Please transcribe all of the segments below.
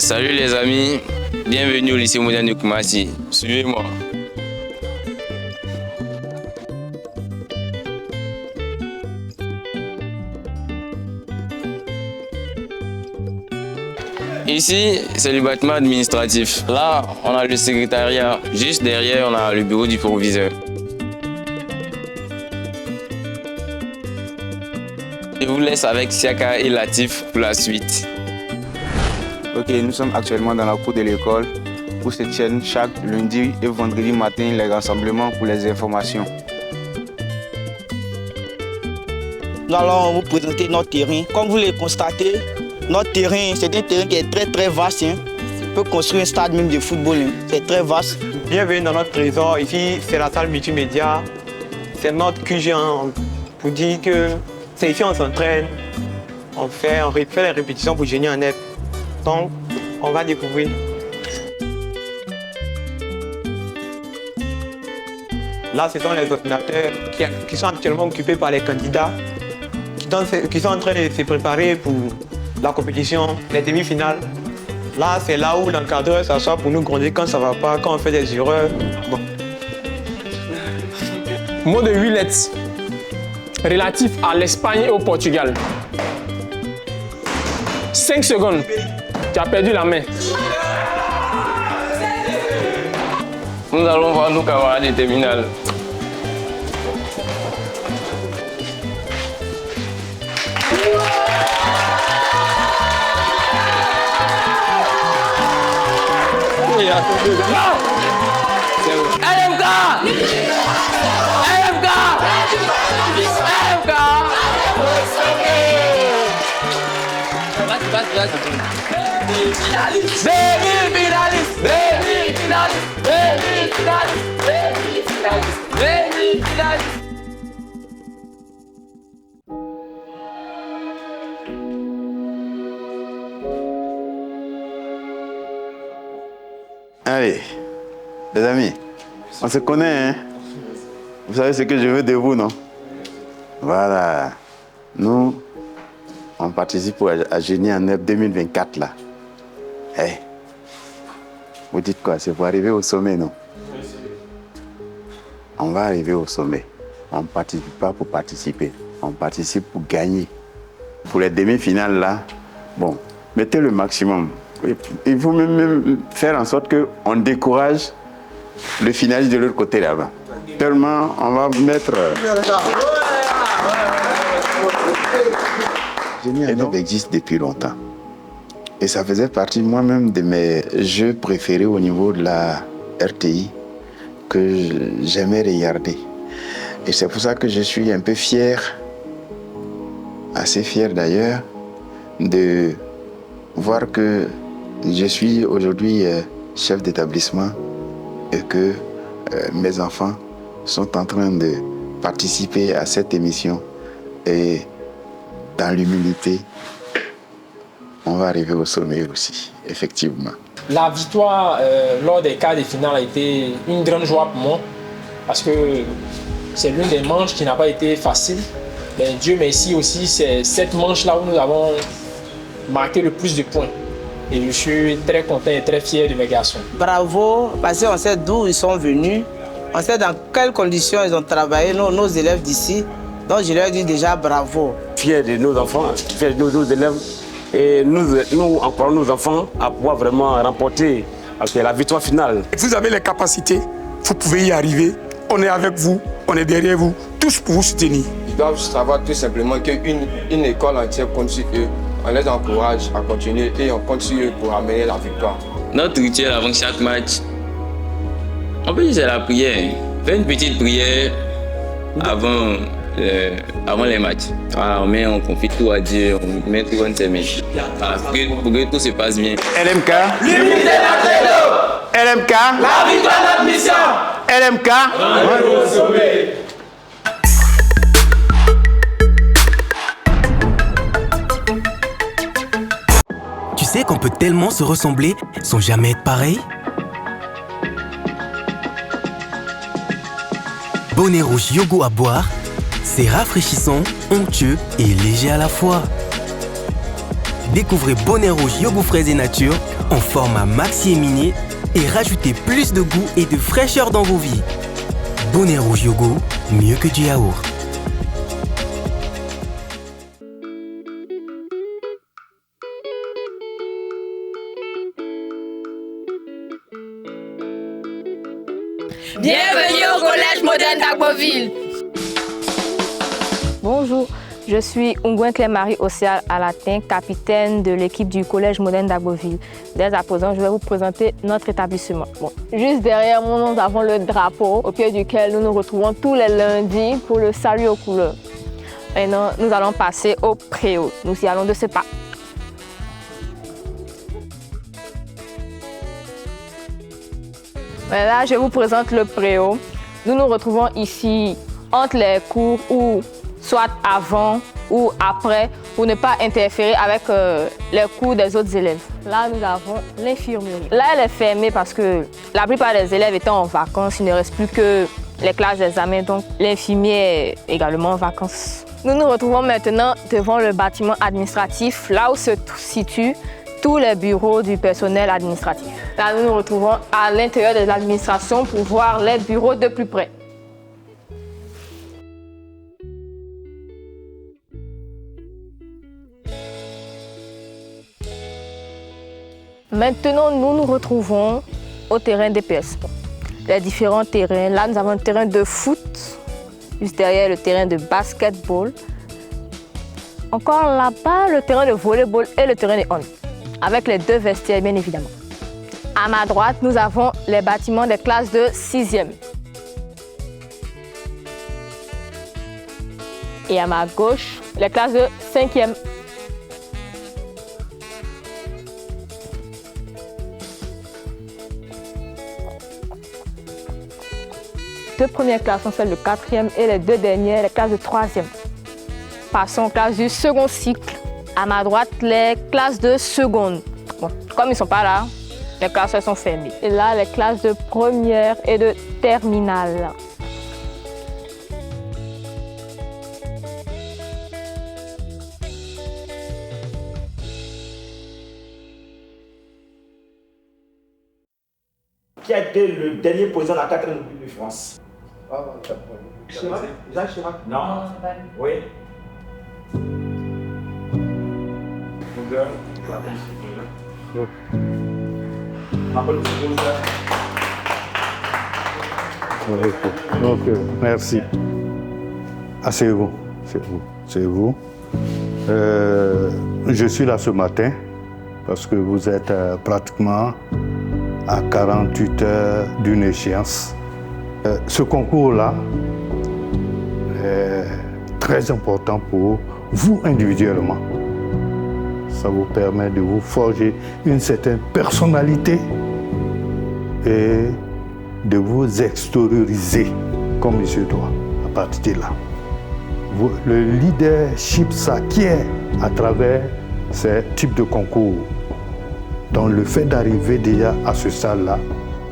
Salut les amis, bienvenue au lycée moderne de Koumassi. Suivez-moi. Ici, c'est le bâtiment administratif. Là, on a le secrétariat. Juste derrière, on a le bureau du proviseur. Je vous laisse avec Siaka et Latif pour la suite. Ok, nous sommes actuellement dans la cour de l'école où se tiennent chaque lundi et vendredi matin les rassemblements pour les informations. Nous allons vous présenter notre terrain. Comme vous le constatez, notre terrain, c'est un terrain qui est très vaste. On peut construire un stade même de football. C'est très vaste. Bienvenue dans notre trésor. Ici, c'est la salle multimédia. C'est notre QG pour dire que c'est ici on s'entraîne. On fait les répétitions pour génie en net. Donc, on va découvrir. Là, ce sont les ordinateurs qui sont actuellement occupés par les candidats qui sont en train de se préparer pour la compétition, les demi-finales. Là, c'est là où l'encadreur s'assoit pour nous gronder quand ça ne va pas, quand on fait des erreurs. Bon. Mot de 8 lettres relatif à l'Espagne et au Portugal. 5 secondes. Tu as perdu la main. Nous allons voir nos camarades de terminale. LMK! LMK! LMK! Allez, les amis, on se connaît, hein? Vous savez ce que je veux de vous, non? Voilà. Nous, on participe à Génie en Net 2024, là. Hey. Vous dites quoi? C'est pour arriver au sommet, non? On va arriver au sommet. On ne participe pas pour participer. On participe pour gagner. Pour les demi-finales, là, bon, mettez le maximum. Il faut même faire en sorte qu'on décourage le finaliste de l'autre côté là-bas. Tellement on va mettre... Génie en Net existe depuis longtemps. Et ça faisait partie moi-même de mes jeux préférés au niveau de la RTI que j'aimais regarder. Et c'est pour ça que je suis un peu fier, assez fier d'ailleurs, de voir que je suis aujourd'hui chef d'établissement et que mes enfants sont en train de participer à cette émission. Et dans l'humilité, on va arriver au sommet aussi, effectivement. La victoire lors des quarts de finale a été une grande joie pour moi parce que c'est l'une des manches qui n'a pas été facile. Mais Dieu merci aussi, c'est cette manche-là où nous avons marqué le plus de points. Et je suis très content et très fier de mes garçons. Bravo, parce qu'on sait d'où ils sont venus, on sait dans quelles conditions ils ont travaillé, nos élèves d'ici. Donc je leur dis déjà bravo. Fier de nos enfants, fier de nos élèves. Et nous encourageons nos enfants à pouvoir vraiment remporter la victoire finale. Vous avez les capacités, vous pouvez y arriver. On est avec vous, on est derrière vous, tous pour vous soutenir. Ils doivent savoir tout simplement qu'une école entière compte sur eux. On les encourage à continuer et on continue pour amener la victoire. Notre rituel avant chaque match, on peut dire c'est la prière. Faire une petite prière avant les matchs. Voilà, on confie tout à Dieu, on met tout dans ses mains. Voilà, pour que tout se passe bien. LMK. L'unité notre LMK. La victoire notre mission. LMK. Rendez-vous au sommet. Tu sais qu'on peut tellement se ressembler sans jamais être pareil? Bonnet rouge yogourt à boire, c'est rafraîchissant, onctueux et léger à la fois. Découvrez Bonnet Rouge Yogourt fraise et nature en format maxi et mini et rajoutez plus de goût et de fraîcheur dans vos vies. Bonnet Rouge Yogourt, mieux que du yaourt. Bienvenue au Collège moderne d'Agboville. Bonjour, je suis Ungwen Claire-Marie Ossial Alatin, capitaine de l'équipe du Collège moderne d'Agboville. Dès à présent, je vais vous présenter notre établissement. Juste derrière moi, nous avons le drapeau au pied duquel nous nous retrouvons tous les lundis pour le salut aux couleurs. Maintenant, nous allons passer au préau. Nous y allons de ce pas. Là, je vous présente le préau. Nous nous retrouvons ici entre les cours ou soit avant ou après pour ne pas interférer avec les cours des autres élèves. Là, nous avons l'infirmerie. Là, elle est fermée parce que la plupart des élèves étant en vacances, il ne reste plus que les classes d'examen, donc l'infirmier est également en vacances. Nous nous retrouvons maintenant devant le bâtiment administratif, là où se situent tous les bureaux du personnel administratif. Là, nous nous retrouvons à l'intérieur de l'administration pour voir les bureaux de plus près. Maintenant, nous nous retrouvons au terrain DPS. Les différents terrains. Là, nous avons un terrain de foot, juste derrière le terrain de basketball. Encore là-bas, le terrain de volleyball et le terrain de hand, avec les deux vestiaires, bien évidemment. À ma droite, nous avons les bâtiments des classes de 6e. Et à ma gauche, les classes de 5e. Deux premières classes sont celles de 4e et les deux dernières, les classes de 3e. Passons aux classes du second cycle. À ma droite, les classes de seconde. Comme ils ne sont pas là, les classes sont fermées. Et là, les classes de première et de terminale. Qui a été le dernier président de la 4e République de France? Chirac? Jacques Chirac? Non. Oui. Ok, merci. Asseyez-vous, c'est vous. Je suis là ce matin parce que vous êtes pratiquement à 48 heures d'une échéance. Ce concours-là est très important pour vous individuellement. Ça vous permet de vous forger une certaine personnalité et de vous extérioriser comme il se doit à partir de là. Le leadership s'acquiert à travers ces types de concours. Donc le fait d'arriver déjà à ce stade-là,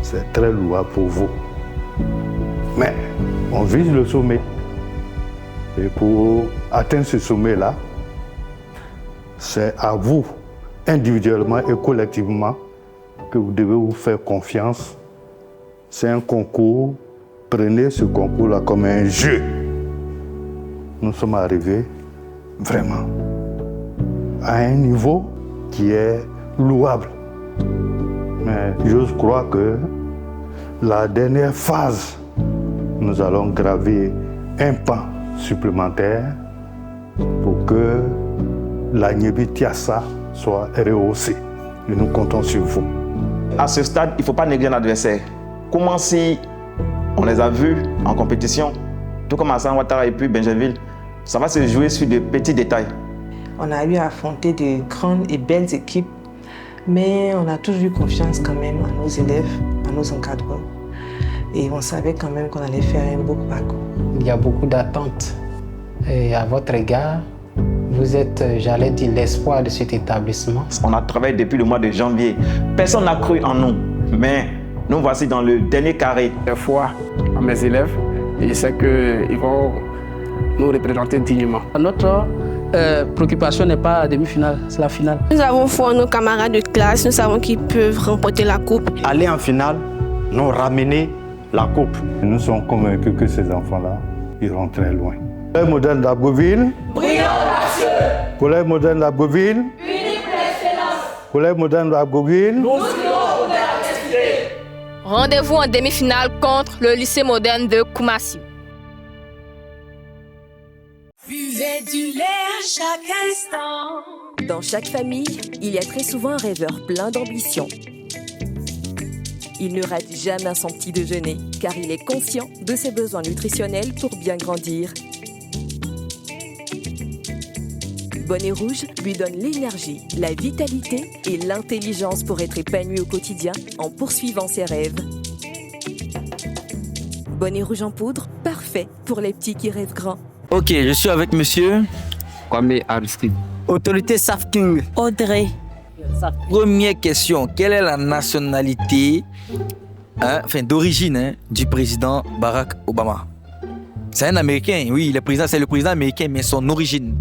c'est très louable pour vous. Mais on vise le sommet. Et pour atteindre ce sommet-là, c'est à vous, individuellement et collectivement, que vous devez vous faire confiance. C'est un concours. Prenez ce concours-là comme un jeu. Nous sommes arrivés vraiment à un niveau qui est louable. Mais j'ose croire que la dernière phase, nous allons graver un pan supplémentaire pour que la Nyebi Tiassa soit rehaussée. Et nous comptons sur vous. À ce stade, il ne faut pas négliger l'adversaire. Comment si on les a vus en compétition, tout comme Hassan Ouattara et puis Benjerville, ça va se jouer sur de petits détails. On a eu à affronter de grandes et belles équipes, mais on a toujours eu confiance quand même à nos élèves, à nos encadreurs. Et on savait quand même qu'on allait faire un beau parcours. Il y a beaucoup d'attentes à votre égard. Vous êtes, j'allais dire, l'espoir de cet établissement. On a travaillé depuis le mois de janvier. Personne n'a cru en nous, mais nous voici dans le dernier carré. J'ai foi à mes élèves et je sais qu'ils vont nous représenter dignement. Notre préoccupation n'est pas la demi-finale, c'est la finale. Nous avons foi en nos camarades de classe, nous savons qu'ils peuvent remporter la coupe. Aller en finale, nous ramener la coupe. Nous sommes convaincus que ces enfants-là iront très loin. Collège moderne d'Abbeville. Brillant l'action. Collège moderne d'Abbeville. Unis pour l'excellence. Collège moderne d'Abbeville. Nous serons ouverts d'esprit. Rendez-vous en demi-finale contre le lycée moderne de Koumassi. Buvez du lait à chaque instant. Dans chaque famille, il y a très souvent un rêveur plein d'ambition. Il ne rate jamais son petit déjeuner, car il est conscient de ses besoins nutritionnels pour bien grandir. Bonnet Rouge lui donne l'énergie, la vitalité et l'intelligence pour être épanoui au quotidien en poursuivant ses rêves. Bonnet Rouge en poudre, parfait pour les petits qui rêvent grand. Ok, je suis avec monsieur Kwame Aristide. Autorité Safking. Audrey. Première question, quelle est la nationalité d'origine du président Barack Obama? C'est un Américain, oui, c'est le président américain, mais son origine.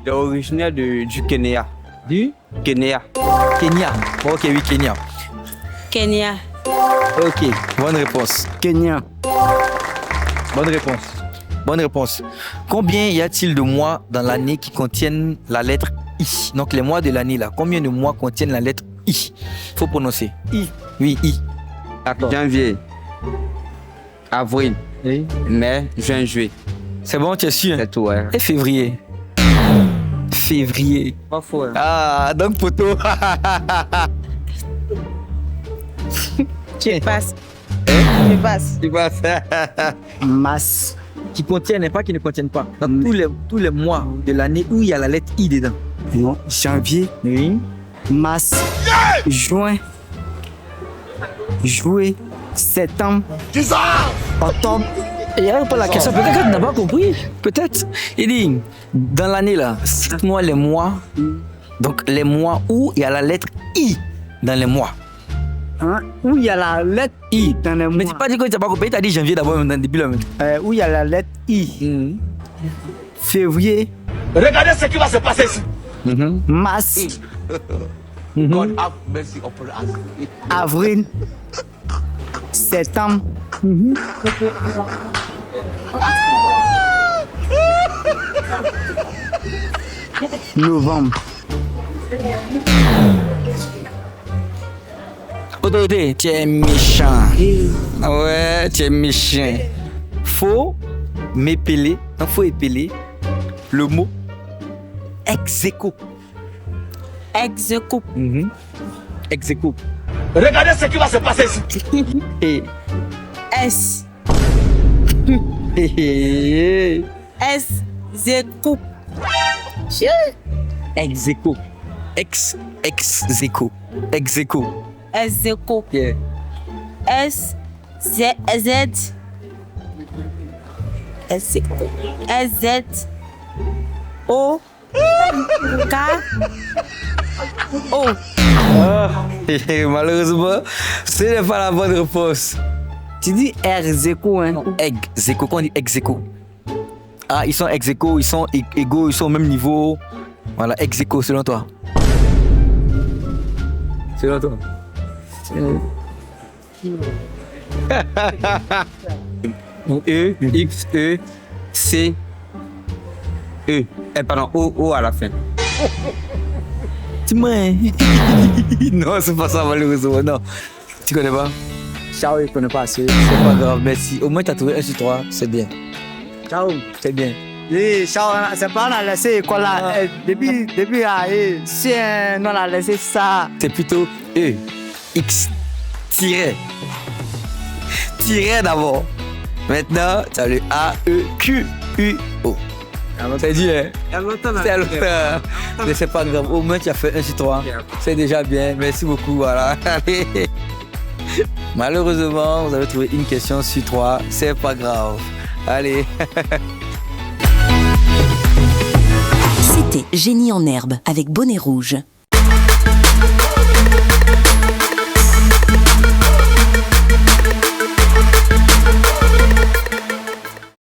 Il est originaire du Kenya. Du Kenya. Kenya. Ok, oui, Kenya. Kenya. Ok, bonne réponse. Kenya. Bonne réponse. Bonne réponse. Combien y a-t-il de mois dans l'année qui contiennent la lettre I? Donc les mois de l'année là, combien de mois contiennent la lettre I? Faut prononcer. I. Oui, I. Janvier, avril, oui. Mai, juin, juillet. C'est bon, tu es sûr? C'est tout, ouais. Et février? Février. Pas faux. Hein. Ah, donc poteau. Tu passes. Tu passes. Tu passes. Masse. Qui contiennent et pas qui ne contiennent pas. Dans tous les mois de l'année où il y a la lettre I dedans. Non. Janvier. Oui. Mars. Juin. Juillet. Septembre. Octobre. Il n'y a pas la question. Peut-être que tu n'as pas compris. Peut-être. Il dit, dans l'année là, cite-moi les mois. Donc les mois où il y a la lettre I dans les mois. Hein? Où il y a la lettre I dans les mois. Mais tu n'as pas dit que tu n'as pas compris. Tu as dit janvier d'abord depuis le même. Où il y a la lettre I. Février. Regardez ce qui va se passer ici. Mars. God have mercy upon us. Avril. Septembre. Novembre. Autorité, tu es méchant. Ouais, tu es méchant. Faut m'épeler, donc faut épeler le mot ex-aequo. Ex-aequo. Ex-aequo. Regardez ce qui va se passer ici. Et S. Ex-aequo. Ex-aequo. Ex-aequo. Ex-aequo. Ex-aequo. Yeah. S. Z. S. Z. O. K. O. Malheureusement, ce n'est pas la bonne réponse. Tu dis ex-aequo, hein? Ex-aequo, quand on dit ex-aequo. Ah, ils sont ex-aequo, ils sont égaux, ils sont au même niveau. Voilà, ex-aequo, selon toi. Selon toi. E, X, E, C, E. Pardon, O à la fin. Tu m'as. Non, c'est pas ça, malheureusement. Non. Tu connais pas? Ciao, je connais pas. C'est pas grave, merci. Au moins, tu as trouvé 1 sur 3, c'est bien. Ciao. C'est bien. Oui, ciao, c'est pas on a laissé l'école là. Depuis là, si on a laissé ça. C'est plutôt E, X, tiret. Tiret d'abord. Maintenant, tu as le A, E, Q, U, O. C'est dur, hein? C'est longtemps. Mais c'est pas grave. Au moins, tu as fait 1 sur 3. C'est déjà bien. Merci beaucoup. Voilà. Malheureusement, vous avez trouvé une question sur 3. C'est pas grave. Allez. C'était Génie en herbe avec Bonnet Rouge.